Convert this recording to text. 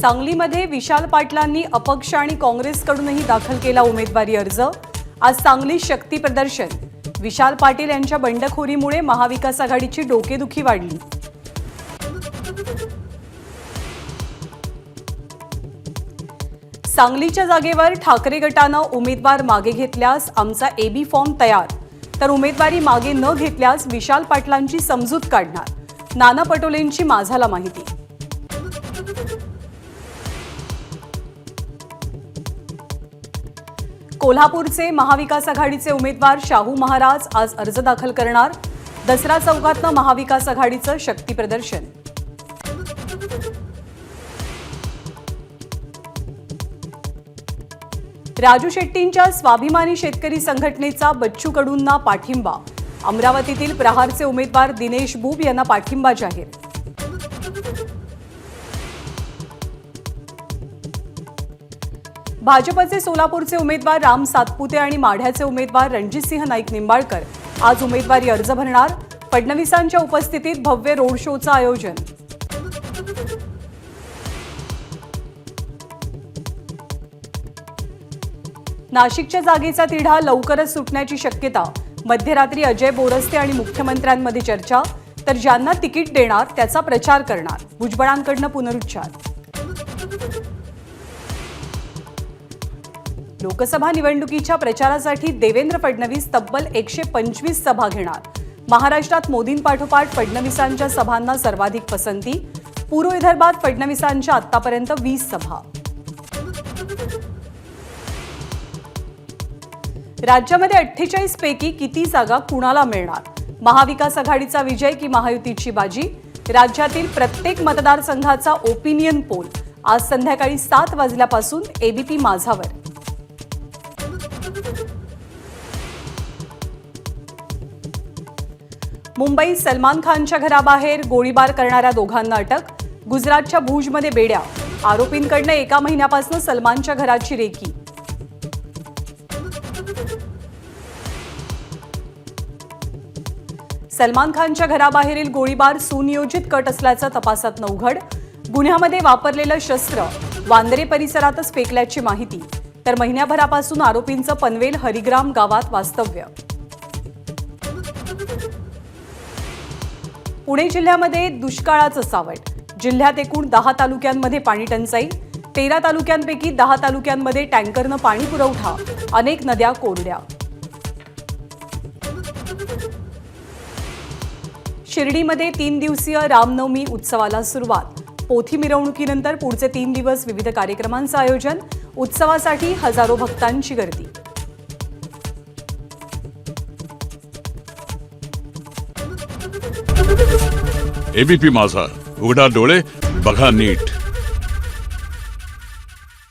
सांगलीमध्ये विशाल पाटलांनी अपक्ष आणि काँग्रेसकडूनही दाखल केला उमेदवारी अर्ज। आज सांगली शक्ती प्रदर्शन। विशाल पाटील यांच्या बंडखोरीमुळे महाविकास आघाडीची डोकेदुखी वाढली। सांगलीच्या जागेवर ठाकरे गटानं उमेदवार मागे घेतल्यास आमचा एबी फॉर्म तयार, तर उमेदवारी मागे न घेतल्यास विशाल पाटलांची समजूत काढणार। नाना पटोलेंची माझाला माहिती। कोल्हापूरचे महाविकास आघाडीचे उमेदवार शाहू महाराज आज अर्ज दाखल करणार। दसरा चौकातनं महाविकास आघाडीचं शक्ती प्रदर्शन। राजू शेट्टींच्या स्वाभिमानी शेतकरी संघटनेचा बच्चू कडूंना पाठिंबा। अमरावतीतील प्रहारचे उमेदवार दिनेश बुब यांना पाठिंबा जाहीर। भाजपचे सोलापूरचे उमेदवार राम सातपुते आणि माढ्याचे उमेदवार रणजितसिंह नाईक निंबाळकर आज उमेदवारी अर्ज भरणार। फडणवीसांच्या उपस्थितीत भव्य रोड शोचं आयोजन। नाशिकच्या जागेचा तिढा लवकरच सुटण्याची शक्यता। मध्यरात्री अजय बोरस्ते आणि मुख्यमंत्र्यांमध्ये चर्चा, तर ज्यांना तिकीट देणार त्याचा प्रचार करणार। भुजबळांकडून पुनरुच्चार। लोकसभा निवडणुकीच्या प्रचारासाठी देवेंद्र फडणवीस तब्बल 125 सभा घेणार। महाराष्ट्रात मोदींपाठोपाठ फडणवीसांच्या सभांना सर्वाधिक पसंती। पूर्व विदर्भात फडणवीसांच्या आतापर्यंत 20 सभा। राज्यामध्ये 48 पैकी किती जागा कुणाला मिळणार? महाविकास आघाडीचा विजय की महायुतीची बाजी? राज्यातील प्रत्येक मतदारसंघाचा ओपिनियन पोल आज संध्याकाळी 7 वाजल्यापासून एबीपी माझावर। मुंबईत सलमान खानच्या घराबाहेर गोळीबार करणाऱ्या दोघांना अटक। गुजरातच्या भुजमध्ये बेड्या। आरोपींकडून एका महिन्यापासून सलमानच्या घराची रेकी। सलमान खानच्या घराबाहेरील गोळीबार सुनियोजित कट असल्याचं तपासातनं उघड। गुन्ह्यामध्ये वापरलेलं शस्त्र वांद्रे परिसरातच फेकल्याची माहिती, तर महिन्याभरापासून आरोपींचं पनवेल हरिग्राम गावात वास्तव्य। पुणे जिल्ह्यामध्ये दुष्काळाचं सावट। जिल्ह्यात एकूण 10 तालुक्यांमध्ये पाणी टंचाई। 13 तालुक्यांपैकी 10 तालुक्यांमध्ये टँकरनं पाणी पुरवठा। अनेक नद्या कोरड्या। शिर्डीमध्ये 3 दिवसीय रामनवमी उत्सवाला सुरुवात। पोथी मिरवणुकीनंतर पुढचे 3 दिवस विविध कार्यक्रमांचं आयोजन। उत्सवासाठी हजारो भक्तांची गर्दी। एबीपी माझा, उघडा डोळे बघा नीट।